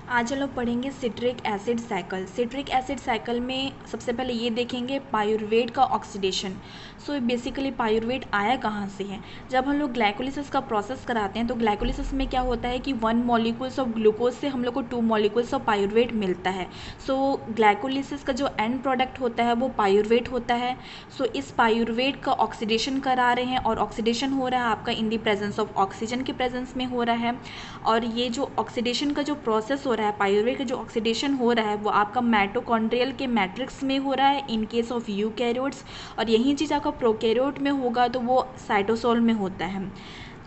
आज हम लोग पढ़ेंगे citric acid cycle. Citric acid cycle में सबसे पहले ये देखेंगे पायुरवेट का ऑक्सीडेशन। सो बेसिकली पायुरवेट आया कहाँ से है। जब हम लोग ग्लाइकोलिसिस का प्रोसेस कराते हैं तो ग्लाइकोलिसिस में क्या होता है कि 1 मॉलिक्यूल्स ऑफ ग्लूकोज से हम लोग को 2 मॉलिक्यूल्स ऑफ पायुरवेट मिलता है। सो ग्लाइकोलिसिस का जो एंड प्रोडक्ट होता है वो पायुरवेट होता है। सो इस पायुरवेट का ऑक्सीडेशन करा रहे हैं और ऑक्सीडेशन हो रहा है आपका इन दी प्रेजेंस ऑफ ऑक्सीजन के प्रेजेंस में हो रहा है। और ये जो ऑक्सीडेशन का जो प्रोसेस हो रहा है, पायुरवेट का जो ऑक्सीडेशन हो रहा है वो आपका माइटोकॉन्ड्रियल के मैट्रिक्स में हो रहा है इन केस ऑफ यूकैरियोट्स, और यही चीज़ आपका प्रोकैरियोट में होगा तो वो साइटोसोल में होता है।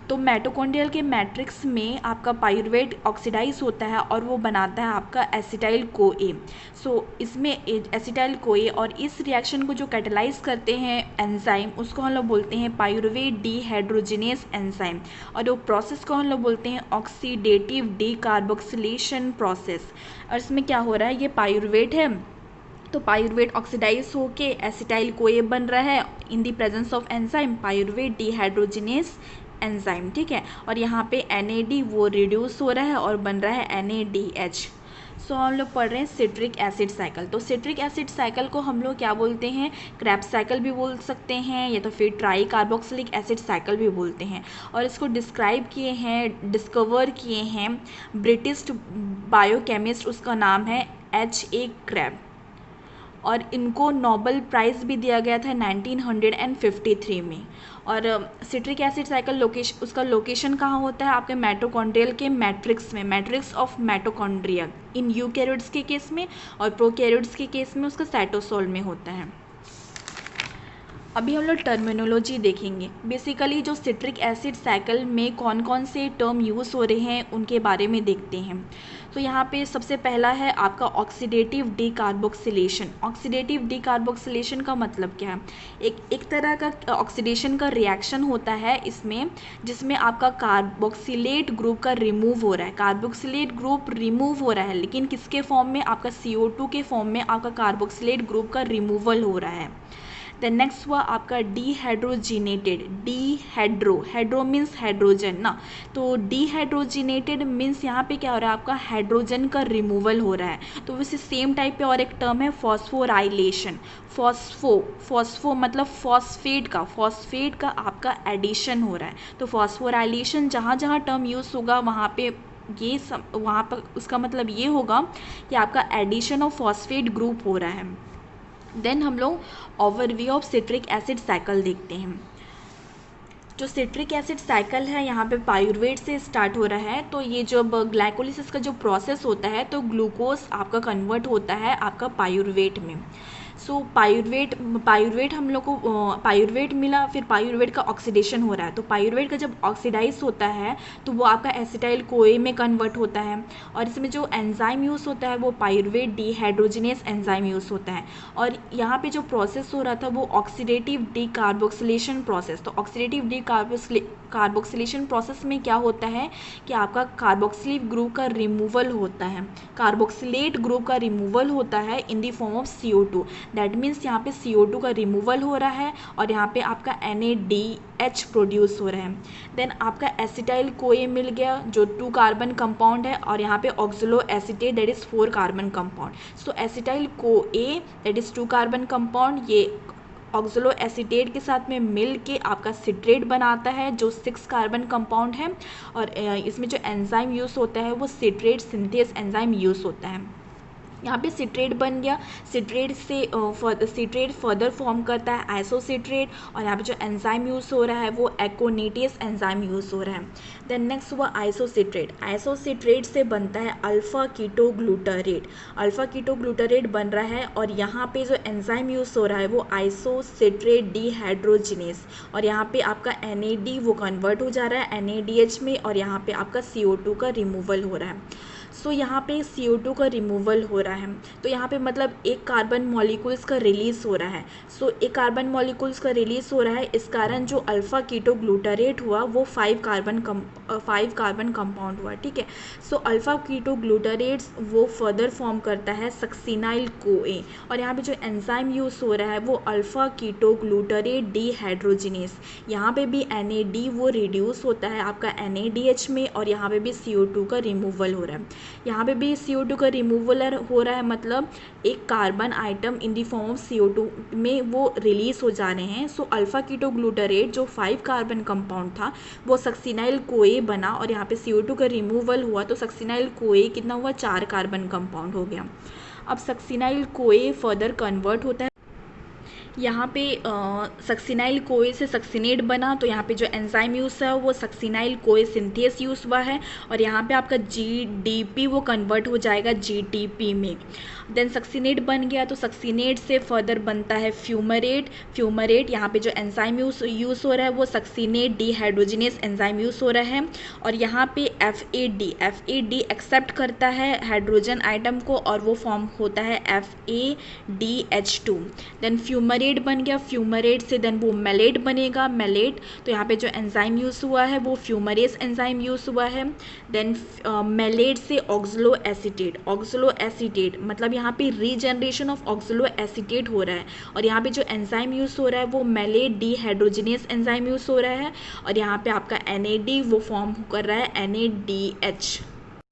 तो माइटोकॉन्ड्रियल के मैट्रिक्स में आपका पायुरवेट ऑक्सीडाइज होता है और वो बनाता है आपका एसिटाइल को ए। सो इसमें एसिटाइल को ए, और इस रिएक्शन को जो कैटेलाइज करते हैं एंजाइम, उसको हम लोग बोलते हैं पायुरवेट डीहाइड्रोजिनेस एंजाइम, और वो प्रोसेस को हम लोग बोलते हैं ऑक्सीडेटिव डीकार्बोक्सिलेशन प्रोसेस। और इसमें क्या हो रहा है, ये पायुरवेट है तो पायुरवेट ऑक्सीडाइज होके एसिटाइल को ए बन रहा है in the presence of enzyme pyruvate dehydrogenase enzyme, ठीक है। और यहाँ पे NAD वो रिड्यूस हो रहा है और बन रहा है NADH। सो हम लोग पढ़ रहे हैं सिट्रिक एसिड साइकिल। तो सिट्रिक एसिड साइकिल को हम लोग क्या बोलते हैं, क्रेब्स साइकिल भी बोल सकते हैं या तो फिर ट्राई कार्बोक्सिलिक एसिड साइकिल भी बोलते हैं। और इसको डिस्क्राइब किए हैं, डिस्कवर किए हैं ब्रिटिश बायोकेमिस्ट, उसका नाम है HA क्रैब, और इनको नोबेल प्राइज़ भी दिया गया था 1953 में। और सिट्रिक एसिड साइकिल उसका लोकेशन कहाँ होता है, आपके माइटोकॉन्ड्रियल के मैट्रिक्स में, matrix of mitochondria in eukaryotes के केस में, और प्रोकैरियोट्स के केस में उसका साइटोसोल में होता है। अभी हम लोग टर्मिनोलॉजी देखेंगे। बेसिकली जो सिट्रिक एसिड साइकिल में कौन कौन से टर्म यूज़ हो रहे हैं उनके बारे में देखते हैं। तो यहाँ पे सबसे पहला है आपका ऑक्सीडेटिव डीकार्बोक्सिलेशन। ऑक्सीडेटिव डीकार्बोक्सिलेशन का मतलब क्या है, एक तरह का ऑक्सीडेशन का रिएक्शन होता है इसमें, जिसमें आपका कार्बोक्सिलेट ग्रुप का रिमूव हो रहा है। कार्बोक्सिलेट ग्रुप रिमूव हो रहा है, लेकिन किसके फॉर्म में, आपका CO2 के फॉर्म में आपका कार्बोक्सिलेट ग्रुप का रिमूवल हो रहा है। देन नेक्स्ट हुआ आपका डीहाइड्रोजिनेटेड। हाइड्रो मीन्स हाइड्रोजन ना, तो डीहाइड्रोजिनेटेड मीन्स यहाँ पे क्या हो रहा है, आपका हाइड्रोजन का रिमूवल हो रहा है। तो वैसे सेम टाइप पे और एक टर्म है फॉस्फोराइलेशन। फॉस्फो मतलब फॉस्फेट का आपका एडिशन हो रहा है। तो फॉस्फोराइलेशन जहाँ जहाँ टर्म यूज़ होगा वहाँ पे वहाँ पर उसका मतलब ये होगा कि आपका एडिशन ऑफ फॉस्फेट ग्रुप हो रहा है। देन हम लोग overview of citric acid cycle देखते हैं। जो सिट्रिक एसिड साइकिल है यहाँ पे पायुरवेट से स्टार्ट हो रहा है। तो ये जब ग्लाइकोलिसिस का जो प्रोसेस होता है तो ग्लूकोज आपका कन्वर्ट होता है आपका पायुरवेट में। सो पायुरवेट हम लोग को पायुरवेट मिला, फिर पायुरवेट का ऑक्सीडेशन हो रहा है। तो पायुरवेट का जब ऑक्सीडाइज होता है तो वो आपका एसिटाइल कोए में कन्वर्ट होता है, और इसमें जो एंजाइम यूज़ होता है वो पायुरवेट डीहाइड्रोजिनेस एंजाइम यूज़ होता है। और यहाँ पे जो प्रोसेस हो रहा था वो ऑक्सीडेटिव डीकार्बोक्सिलेशन प्रोसेस। तो ऑक्सीडेटिव डीकार्बोक्सिलेशन प्रोसेस में क्या होता है कि आपका कार्बोक्सिलिक ग्रुप का रिमूवल होता है, कार्बोक्सिलेट ग्रुप का रिमूवल होता है in the form of CO2। That means यहाँ पे CO2 का रिमूवल हो रहा है और यहाँ पे आपका NADH प्रोड्यूस हो रहा है। देन आपका एसिटाइल कोए मिल गया जो 2 कार्बन कंपाउंड है, और यहाँ पे oxaloacetate that is 4 carbon compound. So acetyl CoA that is 2 carbon compound, ये ऑक्सलो एसिटेट के साथ में मिल के आपका सिट्रेट बनाता है जो 6 कार्बन कंपाउंड है। और इसमें जो एंजाइम यूज़ होता है वो सिट्रेट सिंथेस एंजाइम यूज़ होता है। यहाँ पे सिट्रेट बन गया, सिट्रेट से सिट्रेट फर्दर फॉर्म करता है आइसोसिट्रेट, और यहाँ पे जो एंजाइम यूज़ हो रहा है वो एकोनेटेस एंजाइम यूज़ हो रहा है। देन नेक्स्ट हुआ आइसोसिट्रेट। आइसोसिट्रेट से बनता है अल्फ़ा कीटोग्लूटारेट। अल्फ़ा कीटोग्लूटारेट बन रहा है, और यहाँ पे जो एंजाइम यूज़ हो रहा है वो आइसोसिट्रेट डीहाइड्रोजिनेस, और यहाँ पे आपका NAD वो कन्वर्ट हो जा रहा है NADH में, और यहाँ पे आपका CO2 का रिमूवल हो रहा है। सो यहाँ पे CO2 का रिमूवल हो रहा है, तो यहाँ पे मतलब एक कार्बन मॉलिक्यूल्स का रिलीज़ हो रहा है। सो एक कार्बन मॉलिक्यूल्स का रिलीज़ हो रहा है, इस कारण जो अल्फ़ा कीटोग्लूटारेट हुआ वो 5 कार्बन कंपाउंड हुआ, ठीक है। सो अल्फ़ा कीटोग्लूटारेट्स वो फर्दर फॉर्म करता है सक्सिनाइल कोए, और यहाँ पे जो एंजाइम यूज़ हो रहा है वो अल्फ़ा कीटोग्लूटारेट डीहाइड्रोजिनेस। यहाँ पे भी NAD वो रिड्यूस होता है आपका NADH में, और यहाँ पे भी CO2 का रिमूवल हो रहा है। यहाँ पे भी CO2 का रिमूवल हो रहा है, मतलब एक carbon atom in the form of CO2 में वो रिलीज हो जा रहे हैं। सो अल्फा कीटोग्लूटारेट जो 5 कार्बन कंपाउंड था वो सक्सिनाइल कोए बना, और यहाँ पे CO2 का रिमूवल हुआ तो सक्सिनाइल कोए कितना हुआ, 4 कार्बन कंपाउंड हो गया। अब सक्सिनाइल कोए फर्दर कन्वर्ट होता है, यहाँ पे सक्सिनाइल कोए से सक्सिनेट बना, तो यहाँ पे जो एंजाइम यूज़ है वो सक्सिनाइल कोए सिंथेस यूज़ हुआ है, और यहाँ पे आपका GDP वो कन्वर्ट हो जाएगा GTP में। देन सक्सिनेट बन गया, तो सक्सिनेट से फर्दर बनता है फ्यूमरेट। फ्यूमरेट यहाँ पे जो एंजाइम यूज़ हो रहा है वो सक्सिनेट डिहाइड्रोजिनेस एंजाइम यूज़ हो रहा है, और यहाँ पे FAD एक्सेप्ट करता है हाइड्रोजन आइटम को, और वो फॉर्म होता है FADH2। देन फ्यूमरेट बन गया, फ्यूमरेट से देन वो मेलेट बनेगा, मेलेट तो यहाँ पे जो एंजाइम यूज़ हुआ है वो फ्यूमरेस एंजाइम यूज़ हुआ है। देन मेलेट से ऑक्सलो एसीटेट मतलब यहाँ पे रीजनरेशन ऑफ ऑक्सलो एसीटेट हो रहा है, और यहाँ पे जो एंजाइम यूज़ हो रहा है वो मेलेट डिहाइड्रोजिनेस एंजाइम यूज़ हो रहा है, और यहाँ पे आपका NAD वो फॉर्म कर रहा है NADH।